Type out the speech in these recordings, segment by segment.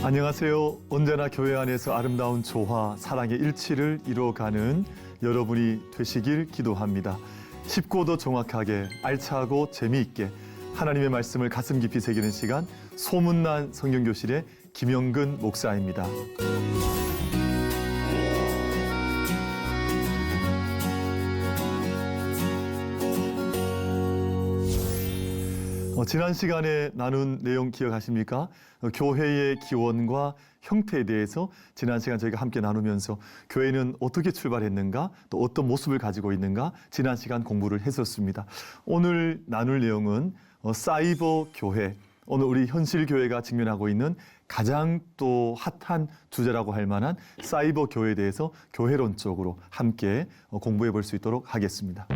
안녕하세요. 언제나 교회 안에서 아름다운 조화, 사랑의 일치를 이루어가는 여러분이 되시길 기도합니다. 쉽고 더 정확하게, 알차고 재미있게 하나님의 말씀을 가슴 깊이 새기는 시간, 소문난 성경교실의 김영근 목사입니다. 지난 시간에 나눈 내용 기억하십니까? 교회의 기원과 형태에 대해서 지난 시간 저희가 함께 나누면서 교회는 어떻게 출발했는가, 또 어떤 모습을 가지고 있는가 지난 시간 공부를 했었습니다. 오늘 나눌 내용은 사이버 교회, 오늘 우리 현실 교회가 직면하고 있는 가장 또 핫한 주제라고 할 만한 사이버 교회에 대해서 교회론적으로 함께 공부해 볼 수 있도록 하겠습니다.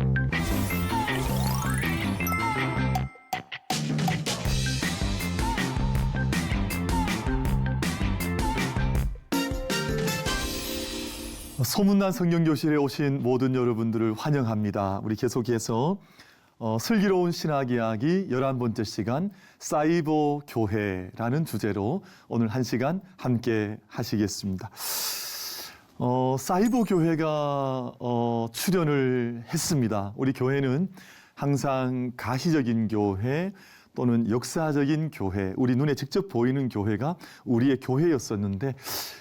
소문난 성경교실에 오신 모든 여러분들을 환영합니다. 우리 계속해서 슬기로운 신학 이야기 11번째 시간 사이버 교회라는 주제로 오늘 한 시간 함께 하시겠습니다. 사이버 교회가 출연을 했습니다. 우리 교회는 항상 가시적인 교회 또는 역사적인 교회, 우리 눈에 직접 보이는 교회가 우리의 교회였었는데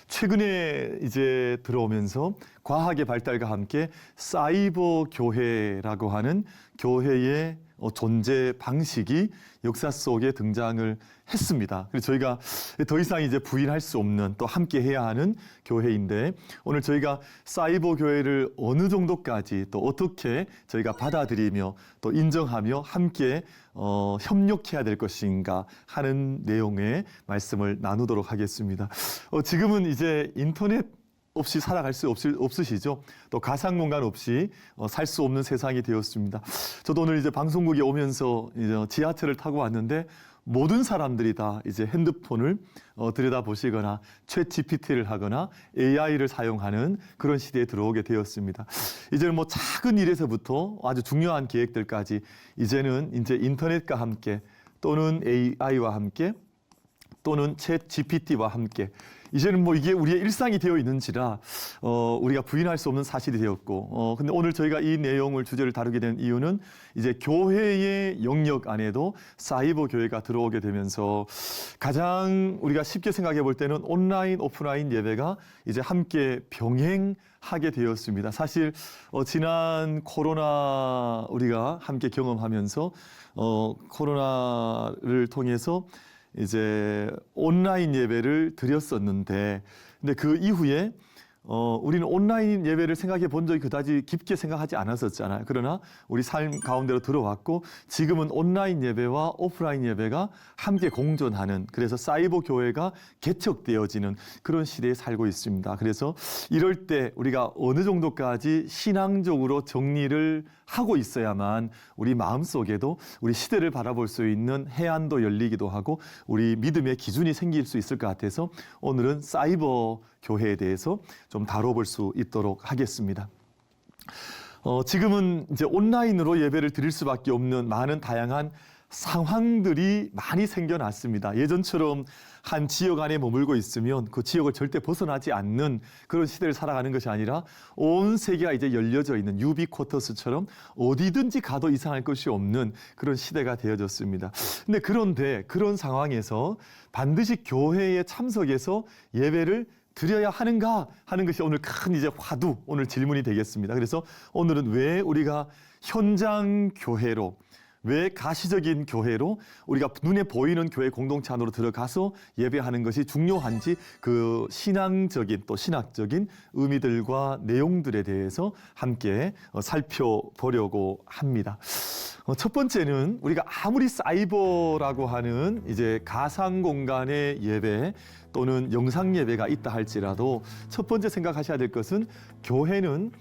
최근에 이제 들어오면서 과학의 발달과 함께 사이버 교회라고 하는 교회의 존재 방식이 역사 속에 등장을 했습니다. 그래서 저희가 더 이상 이제 부인할 수 없는 또 함께 해야 하는 교회인데 오늘 저희가 사이버 교회를 어느 정도까지 또 어떻게 저희가 받아들이며 또 인정하며 함께 협력해야 될 것인가 하는 내용의 말씀을 나누도록 하겠습니다. 지금은 이제 인터넷 없이 살아갈 수 없으시죠? 또 가상 공간 없이 살 수 없는 세상이 되었습니다. 저도 오늘 이제 방송국에 오면서 이제 지하철을 타고 왔는데 모든 사람들이 다 이제 핸드폰을 들여다보시거나 챗 GPT를 하거나 AI를 사용하는 그런 시대에 들어오게 되었습니다. 이제는 뭐 작은 일에서부터 아주 중요한 계획들까지 이제는 이제 인터넷과 함께 또는 AI와 함께 또는 챗 GPT와 함께 이제는 뭐 이게 우리의 일상이 되어 있는지라 우리가 부인할 수 없는 사실이 되었고 근데 오늘 저희가 이 내용을 주제를 다루게 된 이유는 이제 교회의 영역 안에도 사이버 교회가 들어오게 되면서 가장 우리가 쉽게 생각해 볼 때는 온라인, 오프라인 예배가 이제 함께 병행하게 되었습니다. 사실 지난 코로나 우리가 함께 경험하면서 코로나를 통해서 이제 온라인 예배를 드렸었는데 근데 그 이후에 우리는 온라인 예배를 생각해 본 적이 그다지 깊게 생각하지 않았었잖아요. 그러나 우리 삶 가운데로 들어왔고 지금은 온라인 예배와 오프라인 예배가 함께 공존하는 그래서 사이버 교회가 개척되어지는 그런 시대에 살고 있습니다. 그래서 이럴 때 우리가 어느 정도까지 신앙적으로 정리를 하고 있어야만 우리 마음속에도 우리 시대를 바라볼 수 있는 해안도 열리기도 하고 우리 믿음의 기준이 생길 수 있을 것 같아서 오늘은 사이버 교회에 대해서 좀 다뤄볼 수 있도록 하겠습니다. 지금은 이제 온라인으로 예배를 드릴 수밖에 없는 많은 다양한 상황들이 많이 생겨났습니다. 예전처럼 한 지역 안에 머물고 있으면 그 지역을 절대 벗어나지 않는 그런 시대를 살아가는 것이 아니라 온 세계가 이제 열려져 있는 유비쿼터스처럼 어디든지 가도 이상할 것이 없는 그런 시대가 되어졌습니다. 그런데 그런 상황에서 반드시 교회에 참석해서 예배를 드려야 하는가 하는 것이 오늘 큰 이제 화두, 오늘 질문이 되겠습니다. 그래서 오늘은 왜 우리가 현장 교회로 왜 가시적인 교회로 우리가 눈에 보이는 교회 공동체 안으로 들어가서 예배하는 것이 중요한지 그 신앙적인 또 신학적인 의미들과 내용들에 대해서 함께 살펴보려고 합니다. 첫 번째는 우리가 아무리 사이버라고 하는 이제 가상 공간의 예배 또는 영상 예배가 있다 할지라도 첫 번째 생각하셔야 될 것은 교회는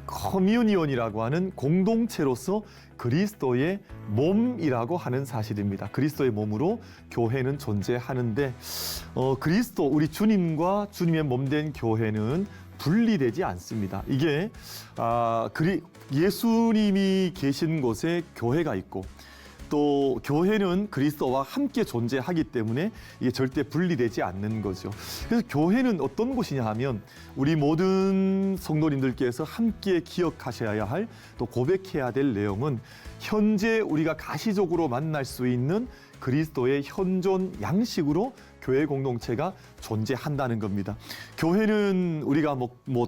커뮤니온이라고 하는 공동체로서 그리스도의 몸이라고 하는 사실입니다. 그리스도의 몸으로 교회는 존재하는데 그리스도 우리 주님과 주님의 몸된 교회는 분리되지 않습니다. 이게 예수님이 계신 곳에 교회가 있고 또 교회는 그리스도와 함께 존재하기 때문에 이게 절대 분리되지 않는 거죠. 그래서 교회는 어떤 곳이냐 하면 우리 모든 성도님들께서 함께 기억하셔야 할, 또 고백해야 될 내용은 현재 우리가 가시적으로 만날 수 있는 그리스도의 현존 양식으로 교회 공동체가 존재한다는 겁니다. 교회는 우리가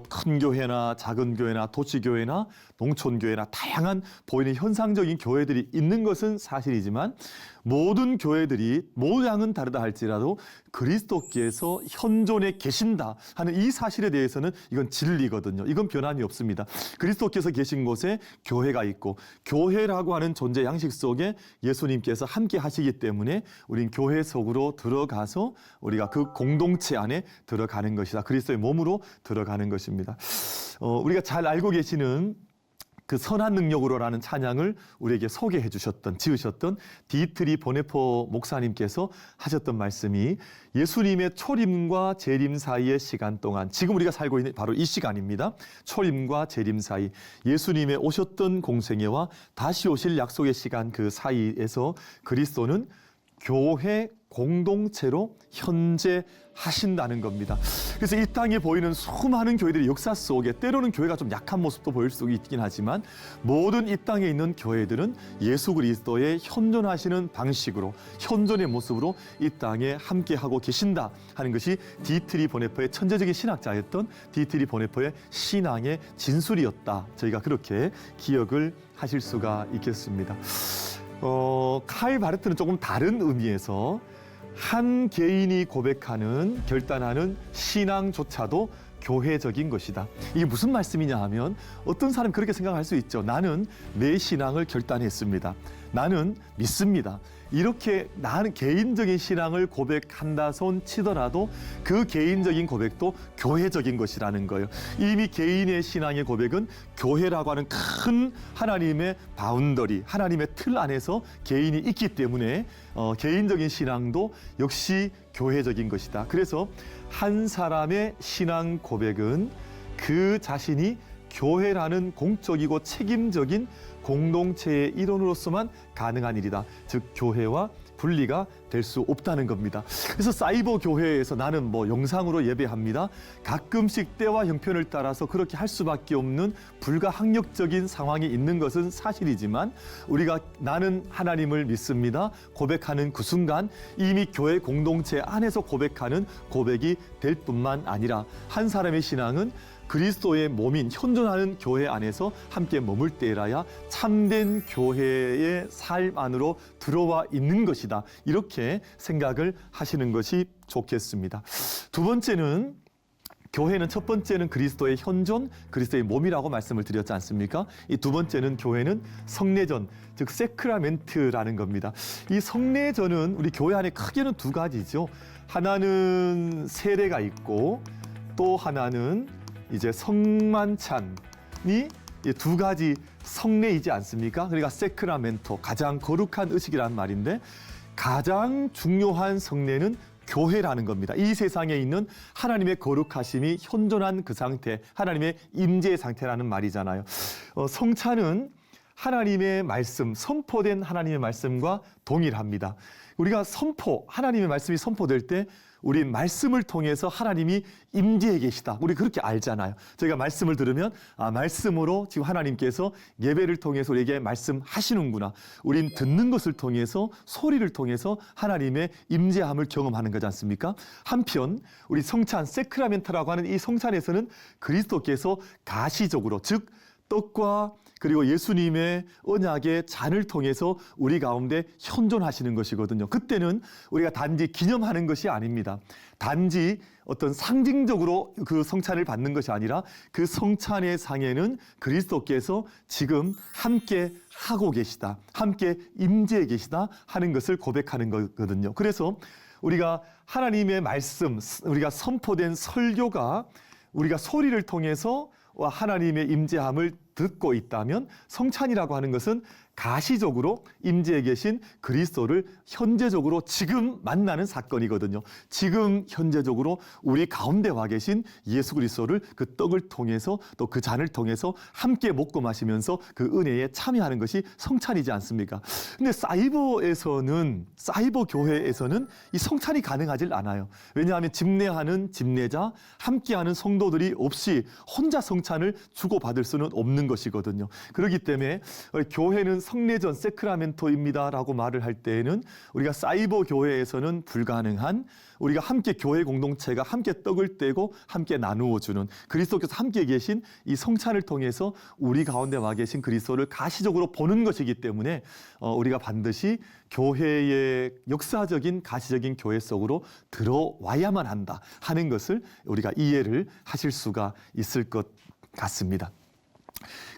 큰 교회나 작은 교회나 도시교회나 농촌교회나 다양한 보이는 현상적인 교회들이 있는 것은 사실이지만, 모든 교회들이 모양은 다르다 할지라도 그리스도께서 현존에 계신다 하는 이 사실에 대해서는 이건 진리거든요. 이건 변함이 없습니다. 그리스도께서 계신 곳에 교회가 있고, 교회라고 하는 존재 양식 속에 예수님께서 함께 하시기 때문에 우린 교회 속으로 들어가서 우리가 그 공동체 안에 들어가는 것이다. 그리스도의 몸으로 들어가는 것입니다. 우리가 잘 알고 계시는 그 선한 능력으로라는 찬양을 우리에게 소개해 주셨던, 지으셨던 디트리 보네포 목사님께서 하셨던 말씀이, 예수님의 초림과 재림 사이의 시간 동안, 지금 우리가 살고 있는 바로 이 시간입니다. 초림과 재림 사이, 예수님의 오셨던 공생애와 다시 오실 약속의 시간, 그 사이에서 그리스도는 교회 공동체로 현재하신다는 겁니다. 그래서 이 땅에 보이는 수많은 교회들의 역사 속에 때로는 교회가 좀 약한 모습도 보일 수 있긴 하지만, 모든 이 땅에 있는 교회들은 예수 그리스도의 현존하시는 방식으로, 현존의 모습으로 이 땅에 함께하고 계신다 하는 것이 디트리 보네포의 천재적인 신학자였던 디트리 보네포의 신앙의 진술이었다. 저희가 그렇게 기억을 하실 수가 있겠습니다. 칼 바르트는 조금 다른 의미에서 한 개인이 고백하는, 결단하는 신앙조차도 교회적인 것이다. 이게 무슨 말씀이냐 하면, 어떤 사람이 그렇게 생각할 수 있죠. 나는 내 신앙을 결단했습니다. 나는 믿습니다. 이렇게 나는 개인적인 신앙을 고백한다 손 치더라도 그 개인적인 고백도 교회적인 것이라는 거예요. 이미 개인의 신앙의 고백은 교회라고 하는 큰 하나님의 바운더리, 하나님의 틀 안에서 개인이 있기 때문에 개인적인 신앙도 역시 교회적인 것이다. 그래서 한 사람의 신앙 고백은 그 자신이 교회라는 공적이고 책임적인 공동체의 일원으로서만 가능한 일이다. 즉 교회와 분리가 될 수 없다는 겁니다. 그래서 사이버 교회에서 나는 영상으로 예배합니다. 가끔씩 때와 형편을 따라서 그렇게 할 수밖에 없는 불가항력적인 상황이 있는 것은 사실이지만, 우리가 나는 하나님을 믿습니다 고백하는 그 순간 이미 교회 공동체 안에서 고백하는 고백이 될 뿐만 아니라, 한 사람의 신앙은 그리스도의 몸인 현존하는 교회 안에서 함께 머물 때라야 참된 교회의 삶 안으로 들어와 있는 것이다. 이렇게 생각을 하시는 것이 좋겠습니다. 두 번째는, 교회는 첫 번째는 그리스도의 현존, 그리스도의 몸이라고 말씀을 드렸지 않습니까? 이 두 번째는 교회는 성례전, 즉 세크라멘트라는 겁니다. 이 성례전은 우리 교회 안에 크게는 두 가지죠. 하나는 세례가 있고, 또 하나는 이제 성만찬이 두 가지 성례이지 않습니까? 그러니까 세크라멘토, 가장 거룩한 의식이라는 말인데, 가장 중요한 성례는 교회라는 겁니다. 이 세상에 있는 하나님의 거룩하심이 현존한 그 상태, 하나님의 임재 상태라는 말이잖아요. 성찬은 하나님의 말씀, 선포된 하나님의 말씀과 동일합니다. 우리가 하나님의 말씀이 선포될 때 우리 말씀을 통해서 하나님이 임재해 계시다. 우리 그렇게 알잖아요. 저희가 말씀을 들으면 말씀으로 지금 하나님께서 예배를 통해서 우리에게 말씀하시는구나. 우린 듣는 것을 통해서, 소리를 통해서 하나님의 임재함을 경험하는 거지 않습니까? 한편 우리 성찬, 세크라멘트라고 하는 이 성찬에서는 그리스도께서 가시적으로, 즉 떡과 그리고 예수님의 언약의 잔을 통해서 우리 가운데 현존하시는 것이거든요. 그때는 우리가 단지 기념하는 것이 아닙니다. 단지 어떤 상징적으로 그 성찬을 받는 것이 아니라, 그 성찬의 상에는 그리스도께서 지금 함께 하고 계시다, 함께 임재해 계시다 하는 것을 고백하는 거거든요. 그래서 우리가 하나님의 말씀, 우리가 선포된 설교가 우리가 소리를 통해서 하나님의 임재함을 듣고 있다면, 성찬이라고 하는 것은 가시적으로 임재해 계신 그리스도를 현재적으로 지금 만나는 사건이거든요. 지금 현재적으로 우리 가운데 와 계신 예수 그리스도를 그 떡을 통해서 또 그 잔을 통해서 함께 먹고 마시면서 그 은혜에 참여하는 것이 성찬이지 않습니까? 근데 사이버 교회에서는 이 성찬이 가능하질 않아요. 왜냐하면 집례하는 집례자, 함께하는 성도들이 없이 혼자 성찬을 주고받을 수는 없는 것이거든요. 그렇기 때문에 교회는 성례전 세크라멘토입니다라고 말을 할 때에는 우리가 사이버 교회에서는 불가능한, 우리가 함께 교회 공동체가 함께 떡을 떼고 함께 나누어 주는, 그리스도께서 함께 계신 이 성찬을 통해서 우리 가운데 와 계신 그리스도를 가시적으로 보는 것이기 때문에 우리가 반드시 교회의 역사적인 가시적인 교회 속으로 들어와야만 한다 하는 것을 우리가 이해를 하실 수가 있을 것 같습니다.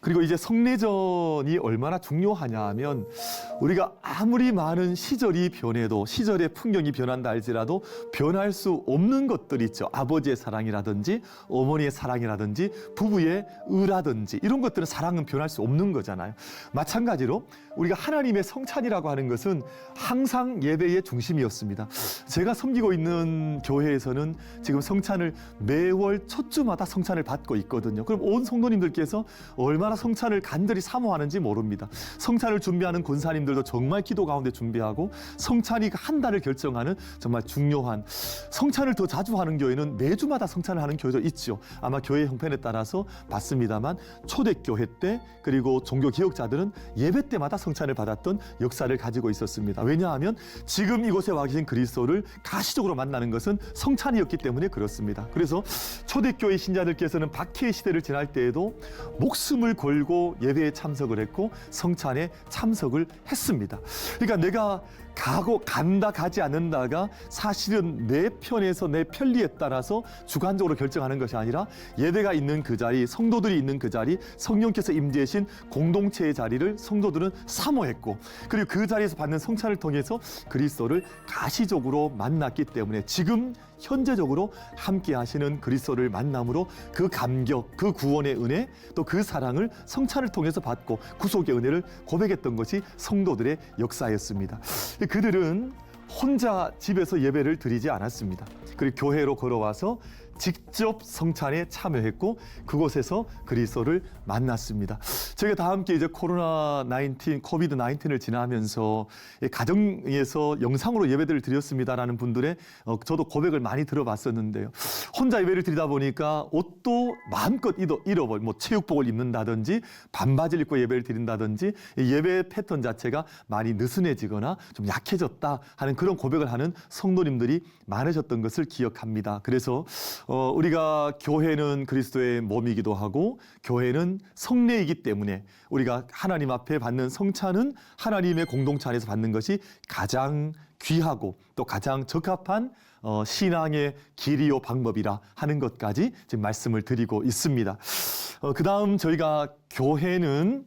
그리고 이제 성례전이 얼마나 중요하냐 하면, 우리가 아무리 많은 시절이 변해도, 시절의 풍경이 변한다 할지라도 변할 수 없는 것들이 있죠. 아버지의 사랑이라든지 어머니의 사랑이라든지 부부의 의라든지 이런 것들은, 사랑은 변할 수 없는 거잖아요. 마찬가지로 우리가 하나님의 성찬이라고 하는 것은 항상 예배의 중심이었습니다. 제가 섬기고 있는 교회에서는 지금 성찬을 매월 첫 주마다 성찬을 받고 있거든요. 그럼 온 성도님들께서 얼마나 성찬을 간절히 사모하는지 모릅니다. 성찬을 준비하는 권사님들도 정말 기도 가운데 준비하고, 성찬이 한 달을 결정하는 정말 중요한, 성찬을 더 자주 하는 교회는 매주마다 성찬을 하는 교회도 있죠. 아마 교회 형편에 따라서 받습니다만, 초대교회 때 그리고 종교개혁자들은 예배 때마다 성찬을 받았던 역사를 가지고 있었습니다. 왜냐하면 지금 이곳에 와 계신 그리스도를 가시적으로 만나는 것은 성찬이었기 때문에 그렇습니다. 그래서 초대교회 신자들께서는 박해의 시대를 지날 때에도 목숨을 걸고 예배에 참석을 했고 성찬에 참석을 했습니다. 그러니까 내가 간다 가지 않는다가 사실은 내 편에서 내 편리에 따라서 주관적으로 결정하는 것이 아니라, 예배가 있는 그 자리, 성도들이 있는 그 자리, 성령께서 임재하신 공동체의 자리를 성도들은 사모했고, 그리고 그 자리에서 받는 성찬을 통해서 그리스도를 가시적으로 만났기 때문에 지금 현재적으로 함께 하시는 그리스도를 만남으로 그 감격, 그 구원의 은혜, 또 그 사랑을 성찬을 통해서 받고 구속의 은혜를 고백했던 것이 성도들의 역사였습니다. 그들은 혼자 집에서 예배를 드리지 않았습니다. 그리고 교회로 걸어와서 직접 성찬에 참여했고 그곳에서 그리스도를 만났습니다. 저희가 다 함께 이제 코비드 19을 지나면서 가정에서 영상으로 예배들을 드렸습니다라는 분들의 저도 고백을 많이 들어봤었는데요. 혼자 예배를 드리다 보니까 옷도 마음껏 잃어버려, 체육복을 입는다든지 반바지를 입고 예배를 드린다든지 예배 패턴 자체가 많이 느슨해지거나 좀 약해졌다 하는 그런 고백을 하는 성도님들이 많으셨던 것을 기억합니다. 그래서 우리가 교회는 그리스도의 몸이기도 하고 교회는 성례이기 때문에 우리가 하나님 앞에 받는 성찬은 하나님의 공동체 안에서 받는 것이 가장 귀하고 또 가장 적합한 신앙의 길이요 방법이라 하는 것까지 지금 말씀을 드리고 있습니다. 그 다음 저희가 교회는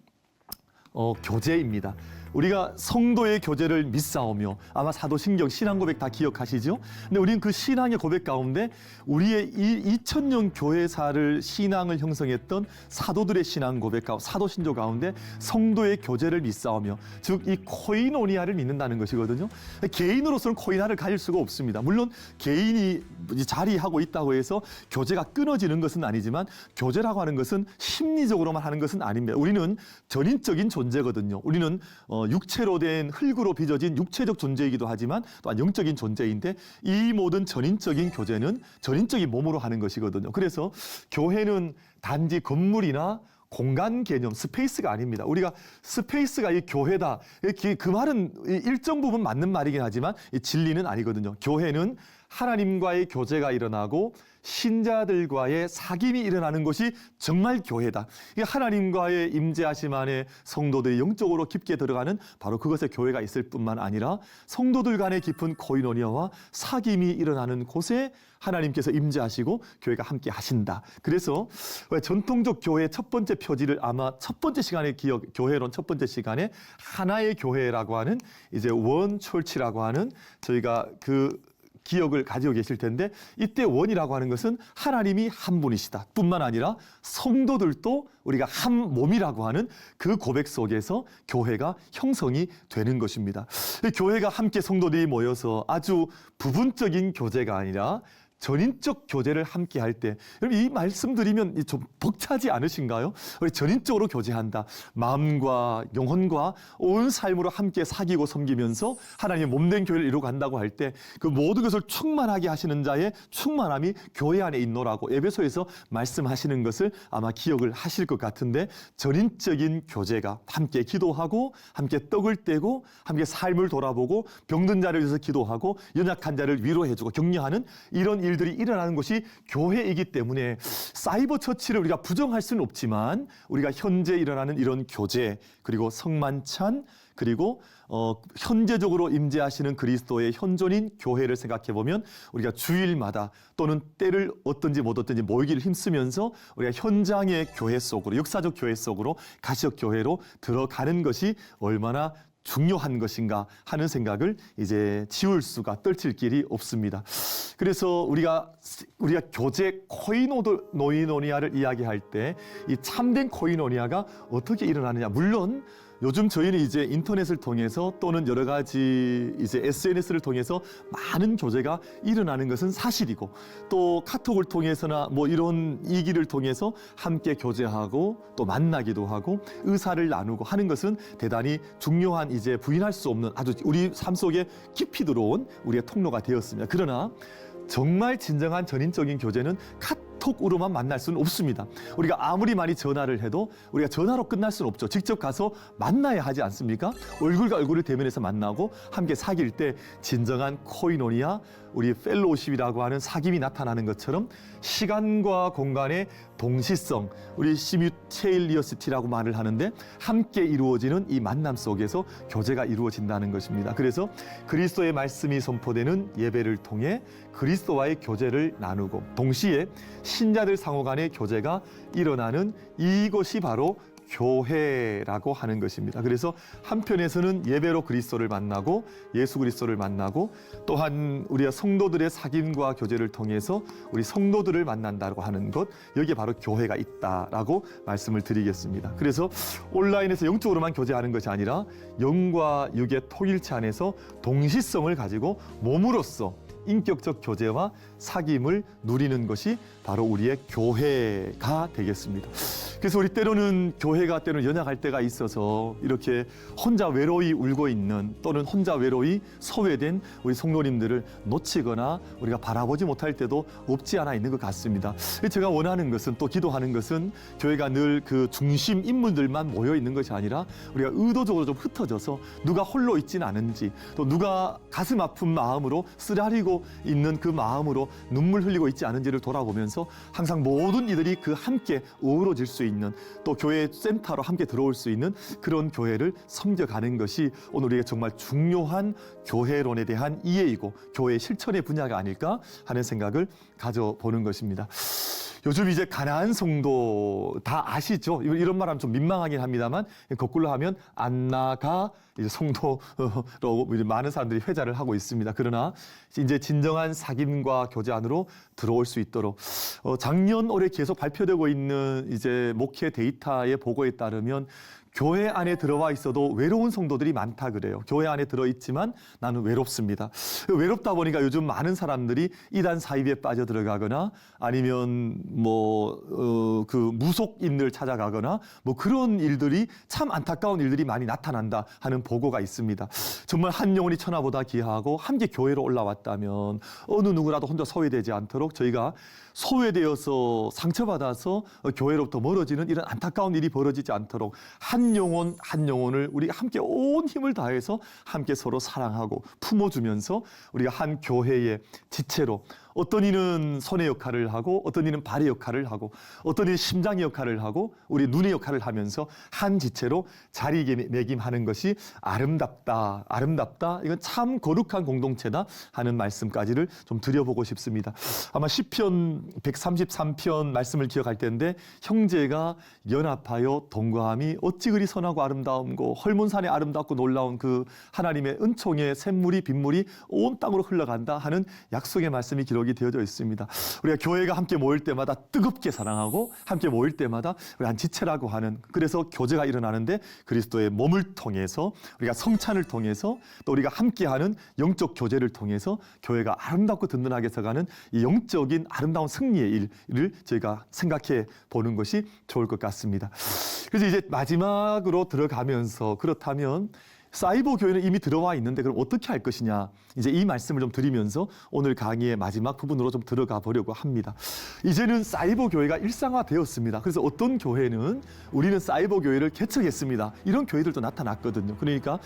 교제입니다. 우리가 성도의 교제를 믿사오며, 아마 사도신경 신앙고백 다 기억하시죠? 근데 우리는 그 신앙의 고백 가운데 우리의 이 2000년 교회사를 신앙을 형성했던 사도들의 신앙 고백 가운데, 사도신조 가운데 성도의 교제를 믿사오며, 즉 이 코이노니아를 믿는다는 것이거든요. 개인으로서는 코이노니아를 가질 수가 없습니다. 물론 개인이 자리하고 있다고 해서 교제가 끊어지는 것은 아니지만, 교제라고 하는 것은 심리적으로만 하는 것은 아닙니다. 우리는 전인적인 존재거든요. 우리는 육체로 된 흙으로 빚어진 육체적 존재이기도 하지만 또한 영적인 존재인데, 이 모든 전인적인 교제는 전인적인 몸으로 하는 것이거든요. 그래서 교회는 단지 건물이나 공간 개념, 스페이스가 아닙니다. 우리가 스페이스가 이 교회다, 그 말은 일정 부분 맞는 말이긴 하지만 이 진리는 아니거든요. 교회는 하나님과의 교제가 일어나고 신자들과의 사귐이 일어나는 것이 정말 교회다. 하나님과의 임재하심 안에 성도들이 영적으로 깊게 들어가는 바로 그것에 교회가 있을 뿐만 아니라, 성도들 간의 깊은 코이노니아와 사귐이 일어나는 곳에 하나님께서 임재하시고 교회가 함께 하신다. 그래서 전통적 교회의 첫 번째 표지를 아마 첫 번째 시간에 교회론 첫 번째 시간에 하나의 교회라고 하는, 이제 원 철치라고 하는, 저희가 그 기억을 가지고 계실 텐데 이때 원이라고 하는 것은 하나님이 한 분이시다 뿐만 아니라 성도들도 우리가 한 몸이라고 하는 그 고백 속에서 교회가 형성이 되는 것입니다. 교회가 함께 성도들이 모여서 아주 부분적인 교제가 아니라 전인적 교제를 함께 할 때, 여러분 이 말씀 드리면 좀 벅차지 않으신가요? 우리 전인적으로 교제한다. 마음과 영혼과 온 삶으로 함께 사귀고 섬기면서 하나님의 몸된 교회를 이루고 간다고 할 때 그 모든 것을 충만하게 하시는 자의 충만함이 교회 안에 있노라고 에베소에서 말씀하시는 것을 아마 기억을 하실 것 같은데, 전인적인 교제가 함께 기도하고 함께 떡을 떼고 함께 삶을 돌아보고 병든 자를 위해서 기도하고 연약한 자를 위로해주고 격려하는 이런 일들이 일어나는 것이 교회이기 때문에 사이버 처치를 우리가 부정할 수는 없지만 우리가 현재 일어나는 이런 교제, 그리고 성만찬, 그리고 현재적으로 임재하시는 그리스도의 현존인 교회를 생각해 보면 우리가 주일마다 또는 때를 어떤지 못 어떤지 모이기를 힘쓰면서 우리가 현장의 교회 속으로, 역사적 교회 속으로, 가시적 교회로 들어가는 것이 얼마나 중요한 것인가 하는 생각을 이제 지울 수가, 떨칠 길이 없습니다. 그래서 우리가 교제 코이노니아를 이야기할 때 이 참된 코이노니아가 어떻게 일어나느냐, 물론 요즘 저희는 이제 인터넷을 통해서 또는 여러 가지 이제 SNS를 통해서 많은 교제가 일어나는 것은 사실이고, 또 카톡을 통해서나 뭐 이런 이기를 통해서 함께 교제하고 또 만나기도 하고 의사를 나누고 하는 것은 대단히 중요한, 이제 부인할 수 없는 아주 우리 삶 속에 깊이 들어온 우리의 통로가 되었습니다. 그러나 정말 진정한 전인적인 교제는 카톡으로만 만날 수는 없습니다. 우리가 아무리 많이 전화를 해도 우리가 전화로 끝날 수는 없죠. 직접 가서 만나야 하지 않습니까? 얼굴과 얼굴을 대면해서 만나고 함께 사귈 때 진정한 코이노니아, 우리 펠로우십이라고 하는 사귐이 나타나는 것처럼 시간과 공간의 동시성, 우리 시뮤체일리어시티라고 말을 하는데 함께 이루어지는 이 만남 속에서 교제가 이루어진다는 것입니다. 그래서 그리스도의 말씀이 선포되는 예배를 통해 그리스도와의 교제를 나누고 동시에 신자들 상호 간의 교제가 일어나는 이것이 바로 교회라고 하는 것입니다. 그래서 한편에서는 예배로 그리스도를 만나고 예수 그리스도를 만나고, 또한 우리가 성도들의 사귐과 교제를 통해서 우리 성도들을 만난다고 하는 것, 여기에 바로 교회가 있다라고 말씀을 드리겠습니다. 그래서 온라인에서 영적으로만 교제하는 것이 아니라 영과 육의 통일체 안에서 동시성을 가지고 몸으로써 인격적 교제와 사귐을 누리는 것이 바로 우리의 교회가 되겠습니다. 그래서 우리 때로는 교회가 때로는 연약할 때가 있어서 이렇게 혼자 외로이 울고 있는, 또는 혼자 외로이 소외된 우리 성도님들을 놓치거나 우리가 바라보지 못할 때도 없지 않아 있는 것 같습니다. 제가 원하는 것은, 또 기도하는 것은 교회가 늘 그 중심 인물들만 모여 있는 것이 아니라 우리가 의도적으로 좀 흩어져서 누가 홀로 있지는 않은지, 또 누가 가슴 아픈 마음으로 쓰라리고 있는 그 마음으로 눈물 흘리고 있지 않은지를 돌아보면서 항상 모든 이들이 그 함께 어우러질 수 있는, 또 교회 센터로 함께 들어올 수 있는 그런 교회를 섬겨가는 것이 오늘 우리에게 정말 중요한 교회론에 대한 이해이고 교회의 실천의 분야가 아닐까 하는 생각을 가져보는 것입니다. 요즘 이제 가나안 성도 다 아시죠? 이런 말하면 좀 민망하긴 합니다만, 거꾸로 하면 안 나가 이제 성도로 많은 사람들이 회자를 하고 있습니다. 그러나 이제 진정한 사귐과 교제 안으로 들어올 수 있도록 작년 올해 계속 발표되고 있는 이제 목회 데이터의 보고에 따르면 교회 안에 들어와 있어도 외로운 성도들이 많다 그래요. 교회 안에 들어있지만 나는 외롭습니다. 외롭다 보니까 요즘 많은 사람들이 이단 사입에 빠져들어가거나 아니면 그 무속인들 찾아가거나 그런 일들이, 참 안타까운 일들이 많이 나타난다 하는 보고가 있습니다. 정말 한 영혼이 천하보다 귀하고 함께 교회로 올라왔다면 어느 누구라도 혼자 소외되지 않도록, 저희가 소외되어서 상처받아서 교회로부터 멀어지는 이런 안타까운 일이 벌어지지 않도록 한 영혼 한 영혼을 우리 함께 온 힘을 다해서 함께 서로 사랑하고 품어주면서 우리가 한 교회의 지체로 어떤 이는 손의 역할을 하고 어떤 이는 발의 역할을 하고 어떤 이는 심장의 역할을 하고 우리 눈의 역할을 하면서 한 지체로 자리매김하는 것이 아름답다. 아름답다. 이건 참 거룩한 공동체다 하는 말씀까지를 좀 드려보고 싶습니다. 아마 시편 133편 말씀을 기억할 텐데 형제가 연합하여 동거함이 어찌 그리 선하고 아름다움고 헐몬산에 아름답고 놀라운 그 하나님의 은총의 샘물이 빗물이 온 땅으로 흘러간다 하는 약속의 말씀이 기록이 되어져 있습니다. 우리가 교회가 함께 모일 때마다 뜨겁게 사랑하고 함께 모일 때마다 우리 한 지체라고 하는 그래서 교제가 일어나는데 그리스도의 몸을 통해서 우리가 성찬을 통해서 또 우리가 함께하는 영적 교제를 통해서 교회가 아름답고 든든하게 서가는 이 영적인 아름다운 승리의 일을 저희가 생각해 보는 것이 좋을 것 같습니다. 그래서 이제 마지막으로 들어가면서 그렇다면 사이버 교회는 이미 들어와 있는데 그럼 어떻게 할 것이냐 이제 이 말씀을 좀 드리면서 오늘 강의의 마지막 부분으로 좀 들어가 보려고 합니다. 이제는 사이버 교회가 일상화되었습니다. 그래서 어떤 교회는 우리는 사이버 교회를 개척했습니다. 이런 교회들도 나타났거든요. 그러니까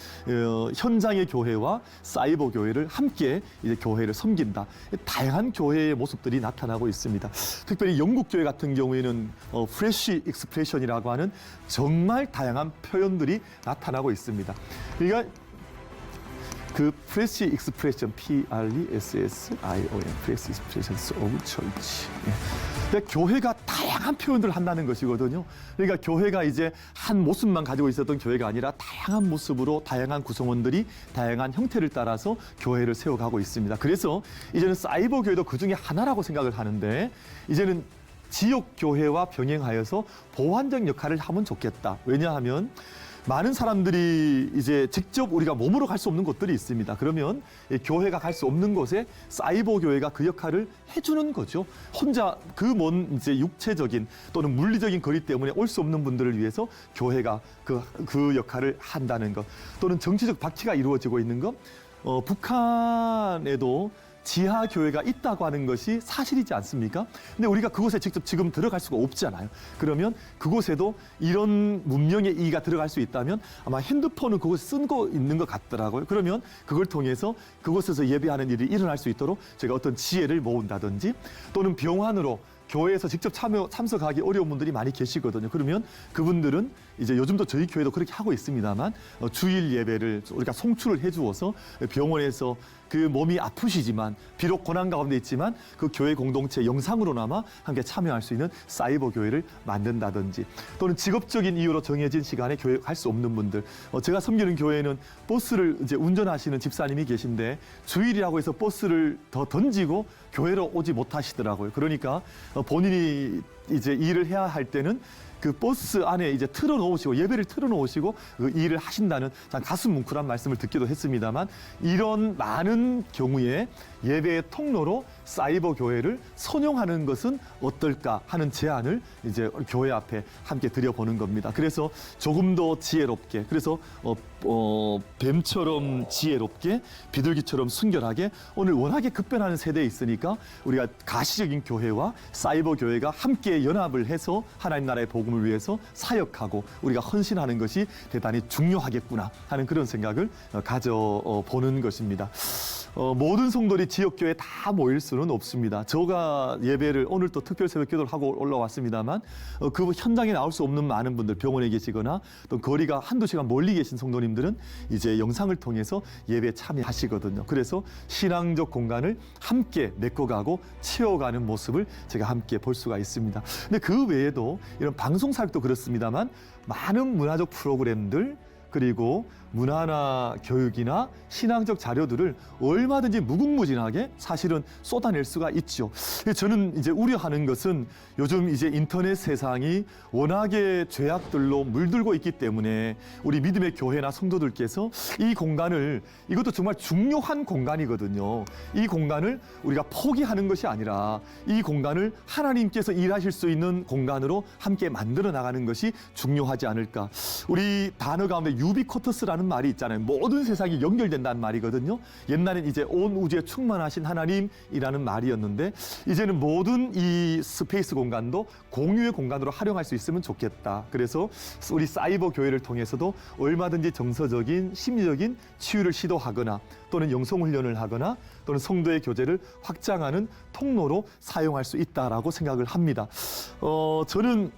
현장의 교회와 사이버 교회를 함께 이제 교회를 섬긴다. 다양한 교회의 모습들이 나타나고 있습니다. 특별히 영국 교회 같은 경우에는 프레쉬 익스프레션이라고 하는 정말 다양한 표현들이 나타나고 있습니다. 그러니까 그 프레시 익스프레션 P-R-E-S-S-I-O-N 프레시 익스프레션스 오브 처치. 그러니까 교회가 다양한 표현들을 한다는 것이거든요. 그러니까 교회가 이제 한 모습만 가지고 있었던 교회가 아니라 다양한 모습으로 다양한 구성원들이 다양한 형태를 따라서 교회를 세워가고 있습니다. 그래서 이제는 사이버 교회도 그 중에 하나라고 생각을 하는데 이제는 지역 교회와 병행하여서 보완적 역할을 하면 좋겠다. 왜냐하면 많은 사람들이 이제 직접 우리가 몸으로 갈 수 없는 곳들이 있습니다. 그러면 교회가 갈 수 없는 곳에 사이버 교회가 그 역할을 해주는 거죠. 혼자 그 먼 이제 육체적인 또는 물리적인 거리 때문에 올 수 없는 분들을 위해서 교회가 그 역할을 한다는 것. 또는 정치적 박해가 이루어지고 있는 것. 북한에도 지하 교회가 있다고 하는 것이 사실이지 않습니까? 근데 우리가 그곳에 직접 지금 들어갈 수가 없잖아요. 그러면 그곳에도 이런 문명의 이가 들어갈 수 있다면 아마 핸드폰은 그곳에 쓰고 있는 것 같더라고요. 그러면 그걸 통해서 그곳에서 예배하는 일이 일어날 수 있도록 제가 어떤 지혜를 모은다든지 또는 병환으로 교회에서 직접 참석하기 어려운 분들이 많이 계시거든요. 그러면 그분들은 이제 요즘도 저희 교회도 그렇게 하고 있습니다만 주일 예배를 우리가 송출을 해주어서 병원에서 그 몸이 아프시지만 비록 고난 가운데 있지만 그 교회 공동체 영상으로나마 함께 참여할 수 있는 사이버 교회를 만든다든지 또는 직업적인 이유로 정해진 시간에 교회 갈 수 없는 분들 제가 섬기는 교회는 버스를 이제 운전하시는 집사님이 계신데 주일이라고 해서 버스를 더 던지고 교회로 오지 못하시더라고요. 그러니까 본인이 이제 일을 해야 할 때는 그 버스 안에 이제 틀어놓으시고 예배를 틀어놓으시고 그 일을 하신다는 참 가슴 뭉클한 말씀을 듣기도 했습니다만 이런 많은 경우에 예배의 통로로 사이버 교회를 선용하는 것은 어떨까 하는 제안을 이제 교회 앞에 함께 드려보는 겁니다. 그래서 조금 더 지혜롭게 그래서 뱀처럼 지혜롭게 비둘기처럼 순결하게 오늘 워낙에 급변하는 세대에 있으니까 우리가 가시적인 교회와 사이버 교회가 함께 연합을 해서 하나님 나라의 복음을 위해서 사역하고 우리가 헌신하는 것이 대단히 중요하겠구나 하는 그런 생각을 가져보는 것입니다. 모든 성도들이 지역교회에 다 모일 수는 없습니다. 제가 예배를 오늘 또 특별 새벽 기도를 하고 올라왔습니다만 그 현장에 나올 수 없는 많은 분들 병원에 계시거나 또 거리가 한두 시간 멀리 계신 성도님들은 이제 영상을 통해서 예배에 참여하시거든요. 그래서 신앙적 공간을 함께 메꿔가고 채워가는 모습을 제가 함께 볼 수가 있습니다. 근데 그 외에도 이런 방송 사역도 그렇습니다만 많은 문화적 프로그램들 그리고 문화나 교육이나 신앙적 자료들을 얼마든지 무궁무진하게 사실은 쏟아낼 수가 있죠. 저는 이제 우려하는 것은 요즘 이제 인터넷 세상이 워낙에 죄악들로 물들고 있기 때문에 우리 믿음의 교회나 성도들께서 이 공간을 이것도 정말 중요한 공간이거든요. 이 공간을 우리가 포기하는 것이 아니라 이 공간을 하나님께서 일하실 수 있는 공간으로 함께 만들어 나가는 것이 중요하지 않을까. 우리 단어 가운데 유비쿼터스라는 말이 있잖아요. 모든 세상이 연결된다는 말이거든요. 옛날엔 이제 온 우주에 충만하신 하나님이라는 말이었는데 이제는 모든 이 스페이스 공간도 공유의 공간으로 활용할 수 있으면 좋겠다. 그래서 우리 사이버 교회를 통해서도 얼마든지 정서적인 심리적인 치유를 시도하거나 또는 영성 훈련을 하거나 또는 성도의 교제를 확장하는 통로로 사용할 수 있다라고 생각을 합니다. 저는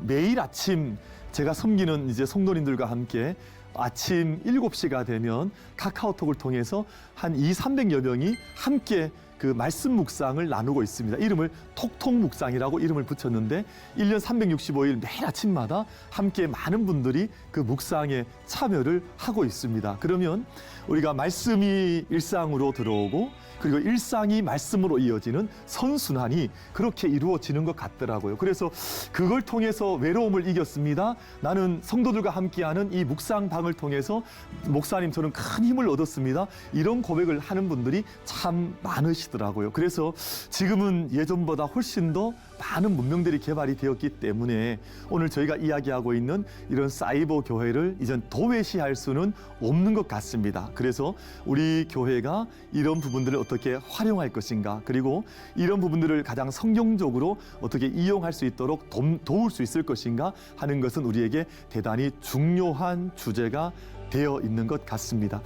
매일 아침 제가 섬기는 이제 성도님들과 함께 아침 7시가 되면 카카오톡을 통해서 한 200~300여 명이 함께 그 말씀 묵상을 나누고 있습니다. 이름을 톡톡 묵상이라고 이름을 붙였는데 1년 365일 매일 아침마다 함께 많은 분들이 그 묵상에 참여를 하고 있습니다. 그러면 우리가 말씀이 일상으로 들어오고 그리고 일상이 말씀으로 이어지는 선순환이 그렇게 이루어지는 것 같더라고요. 그래서 그걸 통해서 외로움을 이겼습니다. 나는 성도들과 함께하는 이 묵상방을 통해서 목사님 저는 큰 힘을 얻었습니다. 이런 고백을 하는 분들이 참 많으시더라고요. 그래서 지금은 예전보다 훨씬 더 많은 문명들이 개발이 되었기 때문에 오늘 저희가 이야기하고 있는 이런 사이버 교회를 이젠 도외시할 수는 없는 것 같습니다. 그래서 우리 교회가 이런 부분들을 어떻게 활용할 것인가, 그리고 이런 부분들을 가장 성경적으로 어떻게 이용할 수 있도록 도울 수 있을 것인가 하는 것은 우리에게 대단히 중요한 주제가 되어 있는 것 같습니다.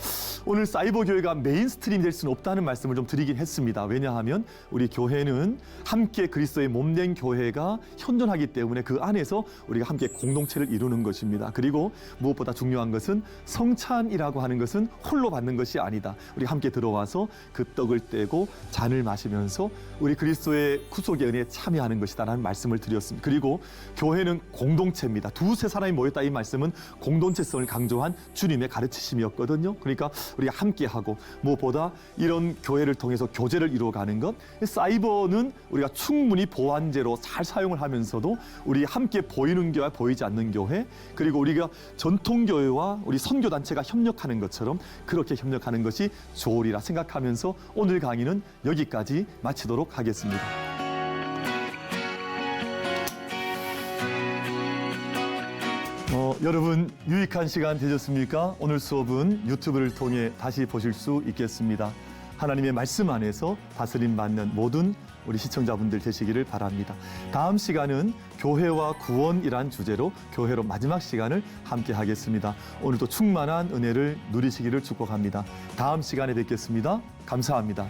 오늘 사이버 교회가 메인스트림이 될 수는 없다는 말씀을 좀 드리긴 했습니다. 왜냐하면 우리 교회는 함께 그리스도의 몸된 교회가 현존하기 때문에 그 안에서 우리가 함께 공동체를 이루는 것입니다. 그리고 무엇보다 중요한 것은 성찬이라고 하는 것은 홀로 받는 것이 아니다. 우리가 함께 들어와서 그 떡을 떼고 잔을 마시면서 우리 그리스도의 구속의 은혜에 참여하는 것이다라는 말씀을 드렸습니다. 그리고 교회는 공동체입니다. 두세 사람이 모였다 이 말씀은 공동체성을 강조한 주님의 가르치심이었거든요. 그러니까 우리가 함께하고 무엇보다 이런 교회를 통해서 교제를 이루어가는 것, 사이버는 우리가 충분히 보완제로 잘 사용을 하면서도 우리 함께 보이는 교회와 보이지 않는 교회, 그리고 우리가 전통교회와 우리 선교단체가 협력하는 것처럼 그렇게 협력하는 것이 좋으리라 생각하면서 오늘 강의는 여기까지 마치도록 하겠습니다. 여러분 유익한 시간 되셨습니까? 오늘 수업은 유튜브를 통해 다시 보실 수 있겠습니다. 하나님의 말씀 안에서 다스림 받는 모든 우리 시청자분들 되시기를 바랍니다. 다음 시간은 교회와 구원이란 주제로 교회로 마지막 시간을 함께 하겠습니다. 오늘도 충만한 은혜를 누리시기를 축복합니다. 다음 시간에 뵙겠습니다. 감사합니다.